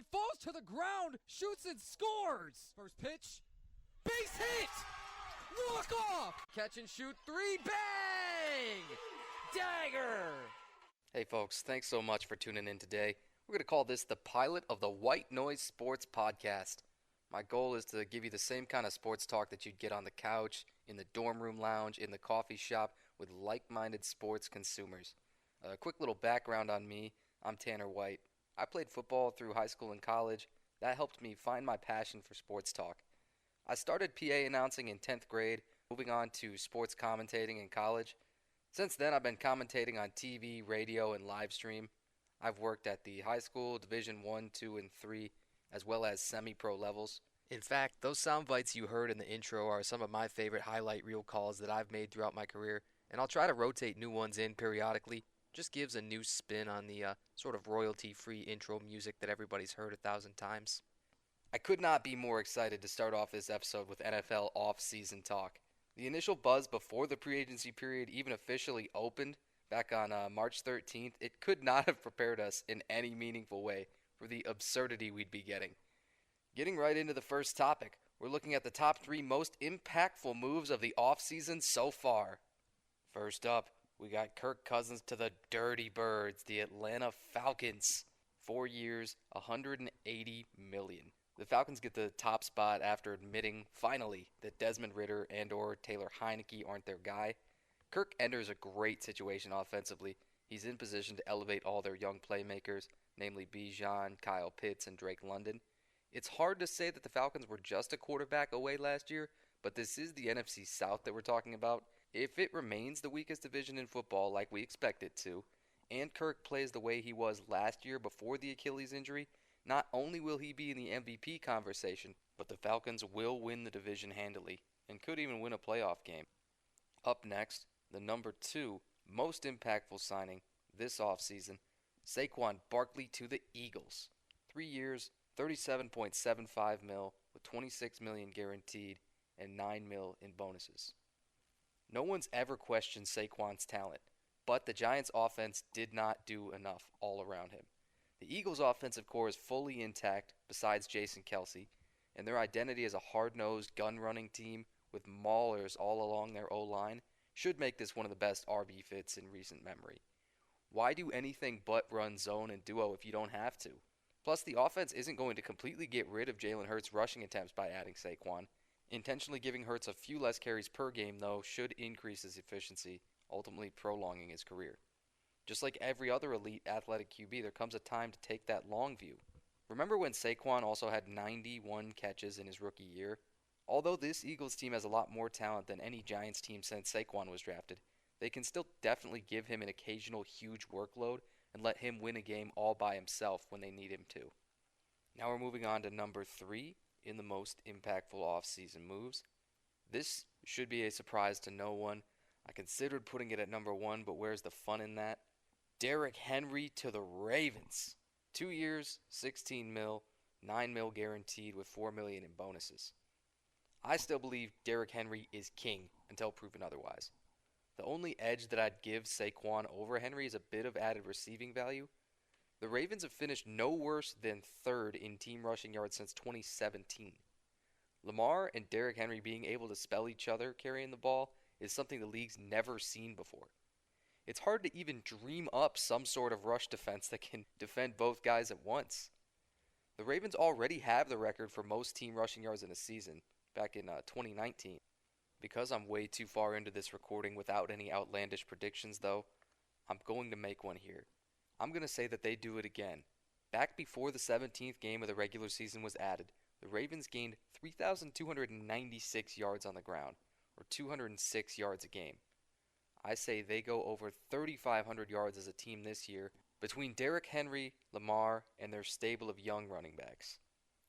He falls to the ground, shoots and scores! First pitch, base hit! Walk off! Catch and shoot three, bang! Dagger! Hey folks, thanks so much for tuning in today. We're going to call this the pilot of the White Noise Sports Podcast. My goal is to give you the same kind of sports talk that you'd get on the couch, in the dorm room lounge, in the coffee shop, with like-minded sports consumers. A quick little background on me. I'm Tanner White. I played football through high school and college. That helped me find my passion for sports talk. I started PA announcing in 10th grade, moving on to sports commentating in college. Since then, I've been commentating on TV, radio, and live stream. I've worked at the high school, Division 1, 2, and 3, as well as semi-pro levels. In fact, those sound bites you heard in the intro are some of my favorite highlight reel calls that I've made throughout my career, and I'll try to rotate new ones in periodically. Just gives a new spin on the sort of royalty-free intro music that everybody's heard 1,000 times. I could not be more excited to start off this episode with NFL off-season talk. The initial buzz before the free agency period even officially opened back on March 13th, it could not have prepared us in any meaningful way for the absurdity we'd be getting. Getting right into the first topic, we're looking at the top 3 most impactful moves of the offseason so far. First up, we got Kirk Cousins to the Dirty Birds, the Atlanta Falcons. 4 years, $180 million. The Falcons get the top spot after admitting, finally, that Desmond Ridder and or Taylor Heineke aren't their guy. Kirk enters a great situation offensively. He's in position to elevate all their young playmakers, namely Bijan, Kyle Pitts, and Drake London. It's hard to say that the Falcons were just a quarterback away last year, but this is the NFC South that we're talking about. If it remains the weakest division in football like we expect it to, and Kirk plays the way he was last year before the Achilles injury, not only will he be in the MVP conversation, but the Falcons will win the division handily and could even win a playoff game. Up next, the number 2 most impactful signing this offseason, Saquon Barkley to the Eagles. 3 years, $37.75 million with $26 million guaranteed and $9 million in bonuses. No one's ever questioned Saquon's talent, but the Giants' offense did not do enough all around him. The Eagles' offensive core is fully intact besides Jason Kelce, and their identity as a hard-nosed, gun-running team with maulers all along their O-line should make this one of the best RB fits in recent memory. Why do anything but run zone and duo if you don't have to? Plus, the offense isn't going to completely get rid of Jalen Hurts' rushing attempts by adding Saquon. Intentionally giving Hurts a few less carries per game, though, should increase his efficiency, ultimately prolonging his career. Just like every other elite athletic QB, there comes a time to take that long view. Remember when Saquon also had 91 catches in his rookie year? Although this Eagles team has a lot more talent than any Giants team since Saquon was drafted, they can still definitely give him an occasional huge workload and let him win a game all by himself when they need him to. Now we're moving on to number 3 in the most impactful offseason moves. This should be a surprise to no one. I considered putting it at number 1, but where's the fun in that? Derrick Henry to the Ravens. 2 years, $16 million, $9 million guaranteed with $4 million in bonuses. I still believe Derrick Henry is king until proven otherwise. The only edge that I'd give Saquon over Henry is a bit of added receiving value. The Ravens have finished no worse than 3rd in team rushing yards since 2017. Lamar and Derrick Henry being able to spell each other carrying the ball is something the league's never seen before. It's hard to even dream up some sort of rush defense that can defend both guys at once. The Ravens already have the record for most team rushing yards in a season, back in 2019. Because I'm way too far into this recording without any outlandish predictions, though, I'm going to make one here. I'm going to say that they do it again. Back before the 17th game of the regular season was added, the Ravens gained 3,296 yards on the ground, or 206 yards a game. I say they go over 3,500 yards as a team this year between Derrick Henry, Lamar, and their stable of young running backs.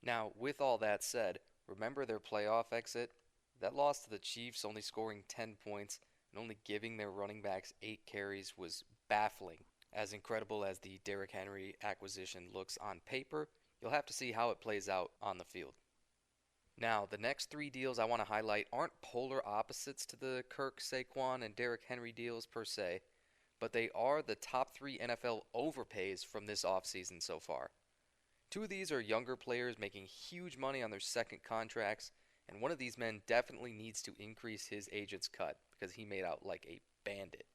Now, with all that said, remember their playoff exit? That loss to the Chiefs, only scoring 10 points and only giving their running backs 8 carries, was baffling. As incredible as the Derrick Henry acquisition looks on paper, you'll have to see how it plays out on the field. Now, the next 3 deals I want to highlight aren't polar opposites to the Kirk, Saquon, and Derrick Henry deals per se, but they are the top 3 NFL overpays from this offseason so far. Two of these are younger players making huge money on their second contracts, and one of these men definitely needs to increase his agent's cut because he made out like a bandit.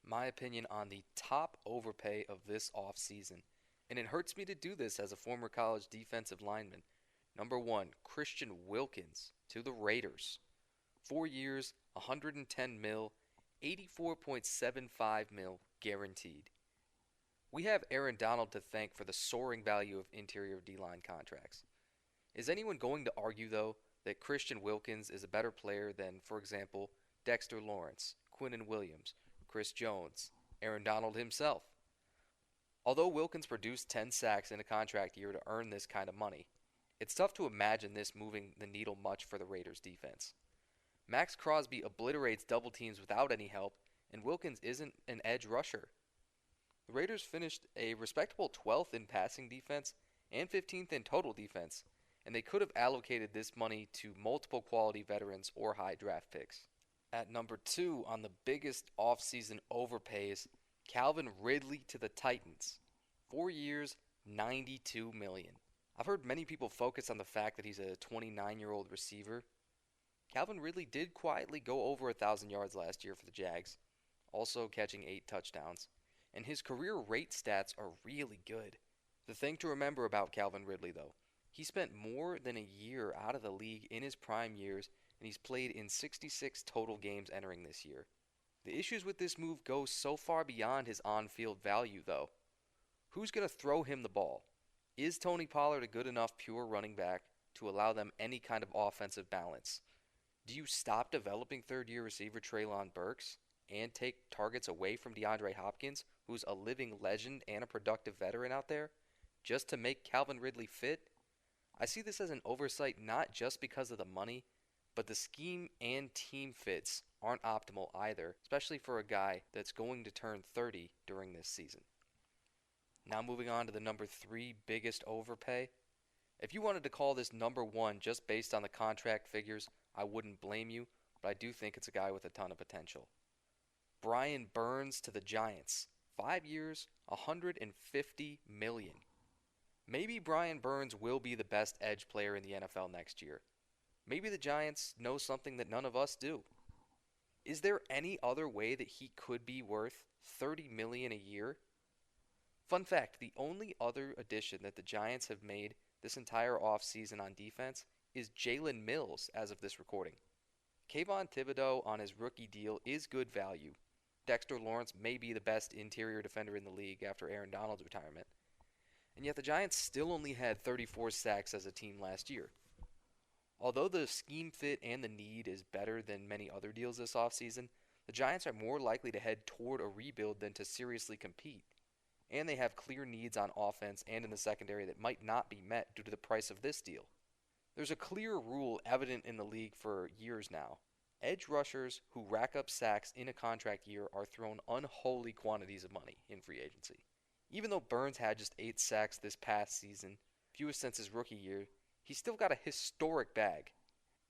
My opinion on the top overpay of this offseason, and it hurts me to do this as a former college defensive lineman. Number one, Christian Wilkins to the Raiders. 4 years, $110 mil, $84.75 mil guaranteed. We have Aaron Donald to thank for the soaring value of interior D-line contracts. Is anyone going to argue, though, that Christian Wilkins is a better player than, for example, Dexter Lawrence, Quinnen Williams, Chris Jones, Aaron Donald himself? Although Wilkins produced 10 sacks in a contract year to earn this kind of money, it's tough to imagine this moving the needle much for the Raiders' defense. Max Crosby obliterates double teams without any help, and Wilkins isn't an edge rusher. The Raiders finished a respectable 12th in passing defense and 15th in total defense, and they could have allocated this money to multiple quality veterans or high draft picks. At number 2 on the biggest offseason overpays, Calvin Ridley to the Titans. 4 years, $92 million. I've heard many people focus on the fact that he's a 29-year-old receiver. Calvin Ridley did quietly go over 1,000 yards last year for the Jags, also catching 8 touchdowns, and his career rate stats are really good. The thing to remember about Calvin Ridley, though, he spent more than a year out of the league in his prime years, and he's played in 66 total games entering this year. The issues with this move go so far beyond his on-field value, though. Who's going to throw him the ball? Is Tony Pollard a good enough pure running back to allow them any kind of offensive balance? Do you stop developing third-year receiver Treylon Burks and take targets away from DeAndre Hopkins, who's a living legend and a productive veteran out there, just to make Calvin Ridley fit? I see this as an oversight not just because of the money, but the scheme and team fits aren't optimal either, especially for a guy that's going to turn 30 during this season. Now moving on to the number 3 biggest overpay. If you wanted to call this number 1 just based on the contract figures, I wouldn't blame you, but I do think it's a guy with a ton of potential. Brian Burns to the Giants. 5 years, $150 million. Maybe Brian Burns will be the best edge player in the NFL next year. Maybe the Giants know something that none of us do. Is there any other way that he could be worth $30 million a year? Fun fact, the only other addition that the Giants have made this entire offseason on defense is Jalen Mills as of this recording. Kayvon Thibodeau on his rookie deal is good value. Dexter Lawrence may be the best interior defender in the league after Aaron Donald's retirement. And yet the Giants still only had 34 sacks as a team last year. Although the scheme fit and the need is better than many other deals this offseason, the Giants are more likely to head toward a rebuild than to seriously compete. And they have clear needs on offense and in the secondary that might not be met due to the price of this deal. There's a clear rule evident in the league for years now. Edge rushers who rack up sacks in a contract year are thrown unholy quantities of money in free agency. Even though Burns had just 8 sacks this past season, fewest since his rookie year, he's still got a historic bag.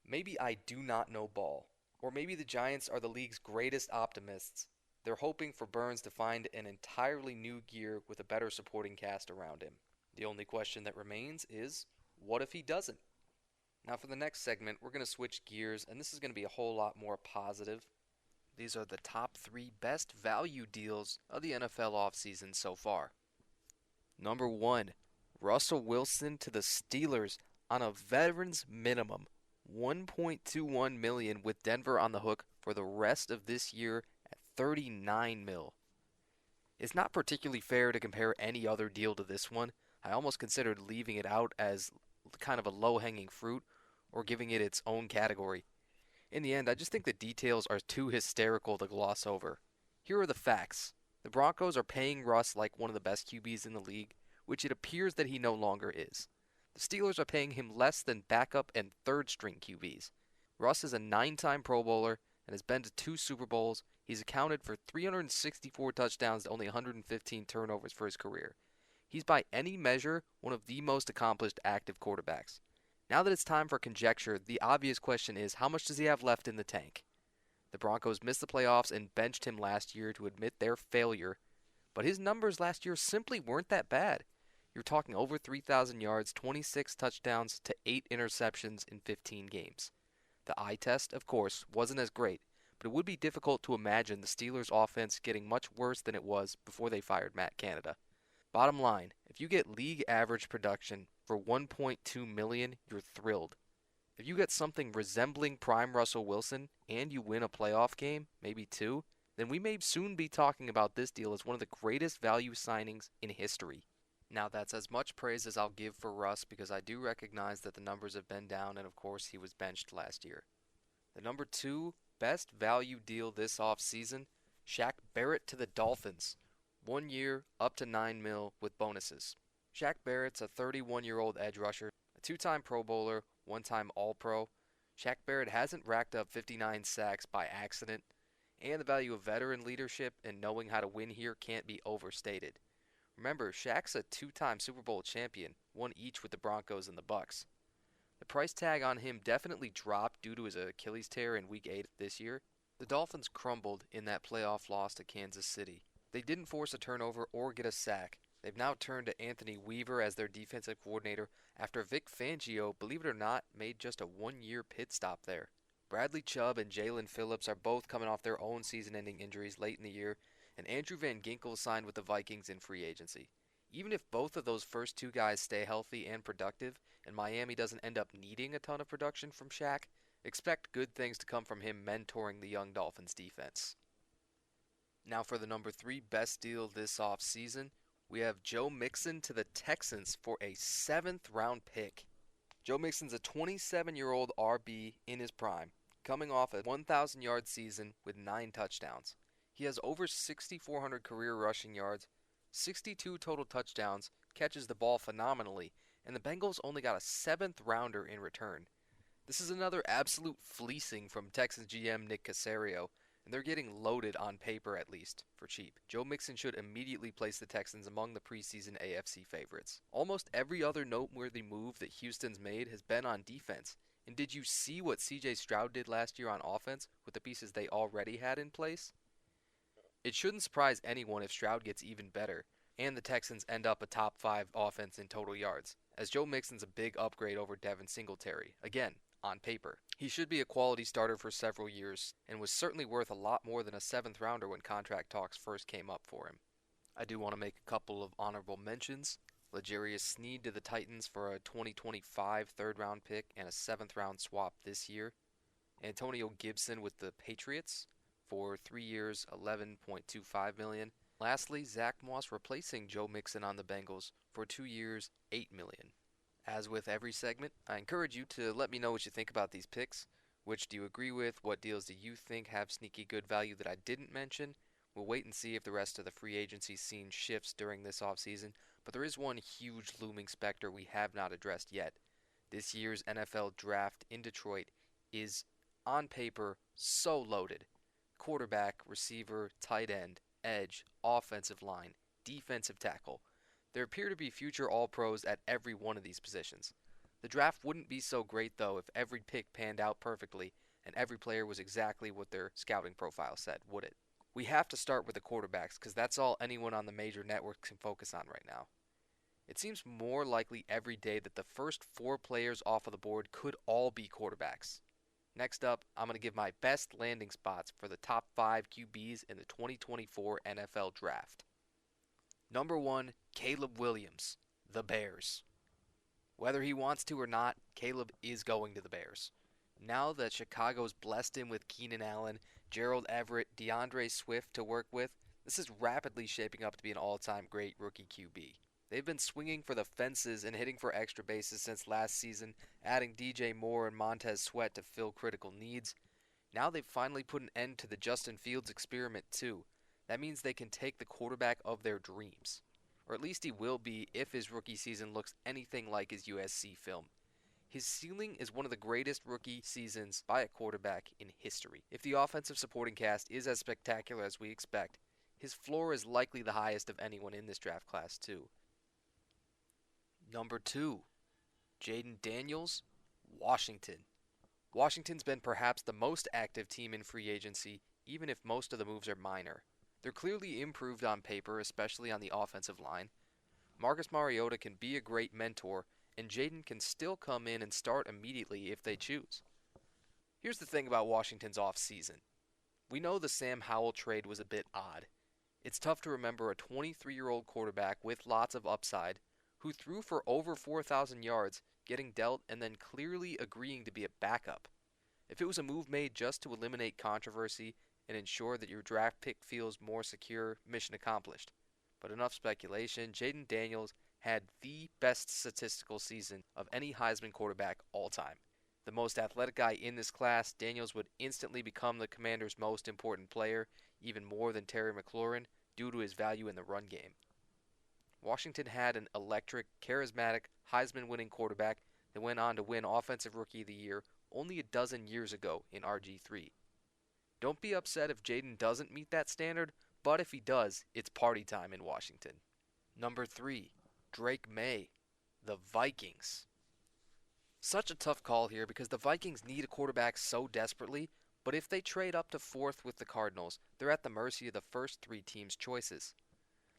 Maybe I do not know ball, or maybe the Giants are the league's greatest optimists. They're hoping for Burns to find an entirely new gear with a better supporting cast around him. The only question that remains is, what if he doesn't? Now for the next segment, we're going to switch gears, and this is going to be a whole lot more positive. These are the top 3 best value deals of the NFL offseason so far. Number 1, Russell Wilson to the Steelers on a veteran's minimum, $1.21 million with Denver on the hook for the rest of this year at $39 million. It's not particularly fair to compare any other deal to this one. I almost considered leaving it out as kind of a low-hanging fruit or giving it its own category. In the end, I just think the details are too hysterical to gloss over. Here are the facts. The Broncos are paying Russ like one of the best QBs in the league, which it appears that he no longer is. The Steelers are paying him less than backup and third-string QBs. Russ is a 9-time Pro Bowler and has been to 2 Super Bowls. He's accounted for 364 touchdowns to only 115 turnovers for his career. He's by any measure one of the most accomplished active quarterbacks. Now that it's time for conjecture, the obvious question is, how much does he have left in the tank? The Broncos missed the playoffs and benched him last year to admit their failure, but his numbers last year simply weren't that bad. You're talking over 3,000 yards, 26 touchdowns to 8 interceptions in 15 games. The eye test, of course, wasn't as great, but it would be difficult to imagine the Steelers' offense getting much worse than it was before they fired Matt Canada. Bottom line, if you get league average production for $1.2 million, you're thrilled. If you get something resembling prime Russell Wilson and you win a playoff game, maybe two, then we may soon be talking about this deal as one of the greatest value signings in history. Now that's as much praise as I'll give for Russ because I do recognize that the numbers have been down and of course he was benched last year. The number 2 best value deal this offseason, Shaq Barrett to the Dolphins. 1 year, up to $9 million with bonuses. Shaq Barrett's a 31-year-old edge rusher, a 2-time Pro Bowler, 1-time All-Pro. Shaq Barrett hasn't racked up 59 sacks by accident, and the value of veteran leadership and knowing how to win here can't be overstated. Remember, Shaq's a 2-time Super Bowl champion, won each with the Broncos and the Bucks. The price tag on him definitely dropped due to his Achilles tear in Week 8 this year. The Dolphins crumbled in that playoff loss to Kansas City. They didn't force a turnover or get a sack. They've now turned to Anthony Weaver as their defensive coordinator after Vic Fangio, believe it or not, made just a 1-year pit stop there. Bradley Chubb and Jalen Phillips are both coming off their own season-ending injuries late in the year, and Andrew Van Ginkel signed with the Vikings in free agency. Even if both of those first two guys stay healthy and productive, and Miami doesn't end up needing a ton of production from Shaq, expect good things to come from him mentoring the young Dolphins defense. Now for the number 3 best deal this offseason, we have Joe Mixon to the Texans for a 7th round pick. Joe Mixon's a 27-year-old RB in his prime, coming off a 1,000-yard season with 9 touchdowns. He has over 6,400 career rushing yards, 62 total touchdowns, catches the ball phenomenally, and the Bengals only got a 7th rounder in return. This is another absolute fleecing from Texans GM Nick Caserio, and they're getting loaded on paper at least, for cheap. Joe Mixon should immediately place the Texans among the preseason AFC favorites. Almost every other noteworthy move that Houston's made has been on defense. And did you see what CJ Stroud did last year on offense with the pieces they already had in place? It shouldn't surprise anyone if Stroud gets even better, and the Texans end up a top 5 offense in total yards, as Joe Mixon's a big upgrade over Devin Singletary, again, on paper. He should be a quality starter for several years, and was certainly worth a lot more than a 7th rounder when contract talks first came up for him. I do want to make a couple of honorable mentions. L'Jarius Sneed to the Titans for a 2025 3rd round pick and a 7th round swap this year. Antonio Gibson with the Patriots for 3 years, $11.25 million. Lastly, Zach Moss replacing Joe Mixon on the Bengals for 2 years, $8 million. As with every segment, I encourage you to let me know what you think about these picks. Which do you agree with? What deals do you think have sneaky good value that I didn't mention? We'll wait and see if the rest of the free agency scene shifts during this offseason, but there is one huge looming specter we have not addressed yet. This year's NFL draft in Detroit is, on paper, so loaded. Quarterback, receiver, tight end, edge, offensive line, defensive tackle. There appear to be future All-Pros at every one of these positions. The draft wouldn't be so great, though, if every pick panned out perfectly and every player was exactly what their scouting profile said, would it? We have to start with the quarterbacks because that's all anyone on the major networks can focus on right now. It seems more likely every day that the first 4 players off of the board could all be quarterbacks. Next up, I'm going to give my best landing spots for the top 5 QBs in the 2024 NFL Draft. Number 1, Caleb Williams, the Bears. Whether he wants to or not, Caleb is going to the Bears. Now that Chicago's blessed him with Keenan Allen, Gerald Everett, DeAndre Swift to work with, this is rapidly shaping up to be an all-time great rookie QB. They've been swinging for the fences and hitting for extra bases since last season, adding DJ Moore and Montez Sweat to fill critical needs. Now they've finally put an end to the Justin Fields experiment too. That means they can take the quarterback of their dreams. Or at least he will be if his rookie season looks anything like his USC film. His ceiling is one of the greatest rookie seasons by a quarterback in history. If the offensive supporting cast is as spectacular as we expect, his floor is likely the highest of anyone in this draft class too. Number 2, Jaden Daniels, Washington. Washington's been perhaps the most active team in free agency, even if most of the moves are minor. They're clearly improved on paper, especially on the offensive line. Marcus Mariota can be a great mentor, and Jaden can still come in and start immediately if they choose. Here's the thing about Washington's offseason. We know the Sam Howell trade was a bit odd. It's tough to remember a 23-year-old quarterback with lots of upside who threw for over 4,000 yards getting dealt and then clearly agreeing to be a backup. If it was a move made just to eliminate controversy and ensure that your draft pick feels more secure, mission accomplished. But enough speculation. Jaden Daniels had the best statistical season of any Heisman quarterback all time. The most athletic guy in this class, Daniels would instantly become the Commanders' most important player, even more than Terry McLaurin, due to his value in the run game. Washington had an electric, charismatic, Heisman-winning quarterback that went on to win Offensive Rookie of the Year only a dozen years ago in RG3. Don't be upset if Jaden doesn't meet that standard, but if he does, it's party time in Washington. Number 3, Drake Maye, the Vikings. Such a tough call here because the Vikings need a quarterback so desperately, but if they trade up to 4th with the Cardinals, they're at the mercy of the first 3 teams' choices.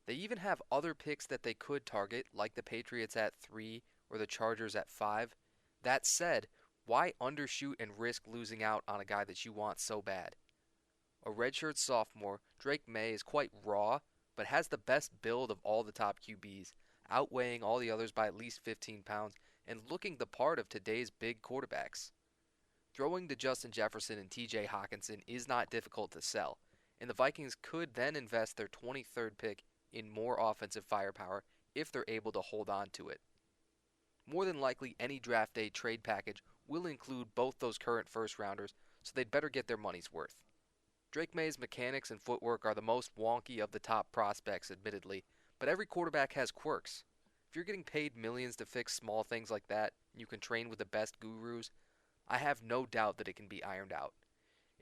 They even have other picks that they could target, like the Patriots at 3 or the Chargers at 5. That said, why undershoot and risk losing out on a guy that you want so bad? A redshirt sophomore, Drake Maye is quite raw, but has the best build of all the top QBs, outweighing all the others by at least 15 pounds and looking the part of today's big quarterbacks. Throwing to Justin Jefferson and TJ Hawkinson is not difficult to sell, and the Vikings could then invest their 23rd pick in more offensive firepower if they're able to hold on to it. More than likely, any draft day trade package will include both those current first-rounders, so they'd better get their money's worth. Drake Maye's mechanics and footwork are the most wonky of the top prospects, admittedly, but every quarterback has quirks. If you're getting paid millions to fix small things like that, and you can train with the best gurus, I have no doubt that it can be ironed out.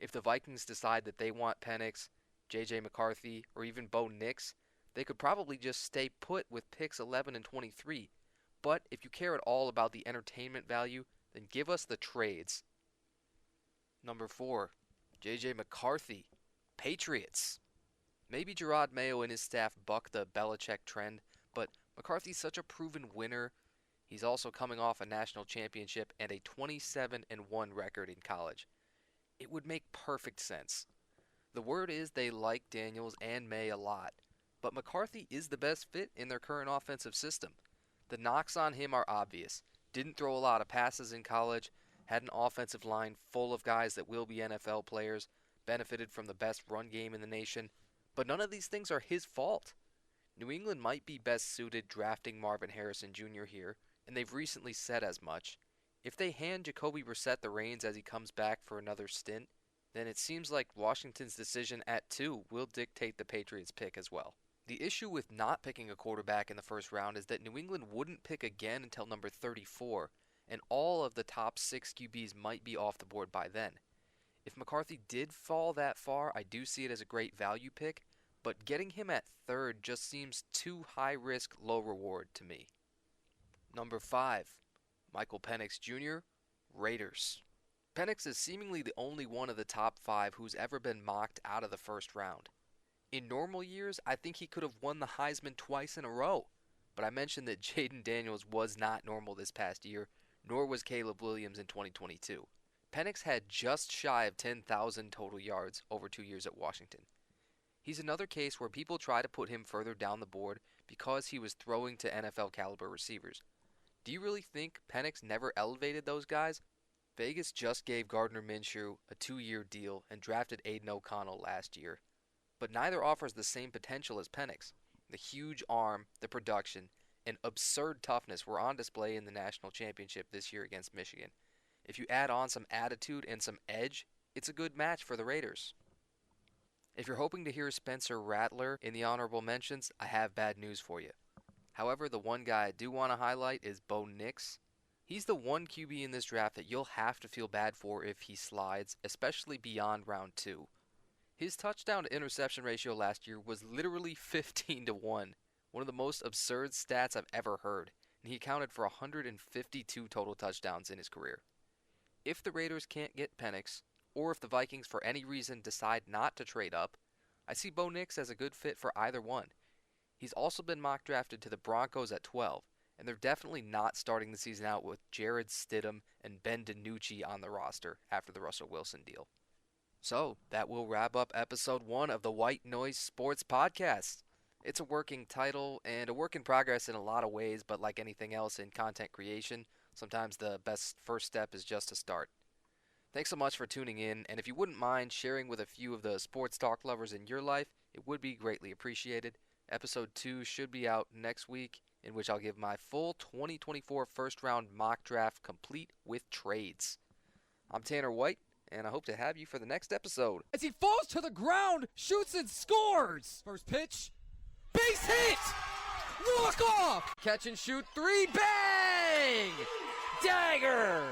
If the Vikings decide that they want Penix, J.J. McCarthy, or even Bo Nix, they could probably just stay put with picks 11 and 23. But if you care at all about the entertainment value, then give us the trades. Number 4, J.J. McCarthy, Patriots. Maybe Gerard Mayo and his staff buck the Belichick trend, but McCarthy's such a proven winner. He's also coming off a national championship and a 27-1 record in college. It would make perfect sense. The word is they like Daniels and Maye a lot, but McCarthy is the best fit in their current offensive system. The knocks on him are obvious. Didn't throw a lot of passes in college, had an offensive line full of guys that will be NFL players, benefited from the best run game in the nation, but none of these things are his fault. New England might be best suited drafting Marvin Harrison Jr. here, and they've recently said as much. If they hand Jacoby Brissett the reins as he comes back for another stint, then it seems like Washington's decision at 2 will dictate the Patriots' pick as well. The issue with not picking a quarterback in the first round is that New England wouldn't pick again until number 34, and all of the top 6 QBs might be off the board by then. If McCarthy did fall that far, I do see it as a great value pick, but getting him at 3rd just seems too high risk, low reward to me. Number 5, Michael Penix Jr., Raiders. Penix is seemingly the only one of the top 5 who's ever been mocked out of the first round. In normal years, I think he could have won the Heisman twice in a row, but I mentioned that Jaden Daniels was not normal this past year, nor was Caleb Williams in 2022. Penix had just shy of 10,000 total yards over 2 years at Washington. He's another case where people try to put him further down the board because he was throwing to NFL caliber receivers. Do you really think Penix never elevated those guys? Vegas just gave Gardner Minshew a 2-year deal and drafted Aiden O'Connell last year. But neither offers the same potential as Penix. The huge arm, the production, and absurd toughness were on display in the national championship this year against Michigan. If you add on some attitude and some edge, it's a good match for the Raiders. If you're hoping to hear Spencer Rattler in the honorable mentions, I have bad news for you. However, the one guy I do want to highlight is Bo Nix. He's the one QB in this draft that you'll have to feel bad for if he slides, especially beyond round 2. His touchdown to interception ratio last year was literally 15-1, one of the most absurd stats I've ever heard, and he accounted for 152 total touchdowns in his career. If the Raiders can't get Penix, or if the Vikings for any reason decide not to trade up, I see Bo Nix as a good fit for either one. He's also been mock drafted to the Broncos at 12, and they're definitely not starting the season out with Jared Stidham and Ben DiNucci on the roster after the Russell Wilson deal. So, that will wrap up episode 1 of the White Noise Sports Podcast. It's a working title and a work in progress in a lot of ways, but like anything else in content creation, sometimes the best first step is just to start. Thanks so much for tuning in, and if you wouldn't mind sharing with a few of the sports talk lovers in your life, it would be greatly appreciated. Episode 2 should be out next week, in which I'll give my full 2024 first round mock draft complete with trades. I'm Tanner White, and I hope to have you for the next episode. As he falls to the ground, shoots and scores! First pitch, base hit! Walk off! Catch and shoot 3, bang! Dagger!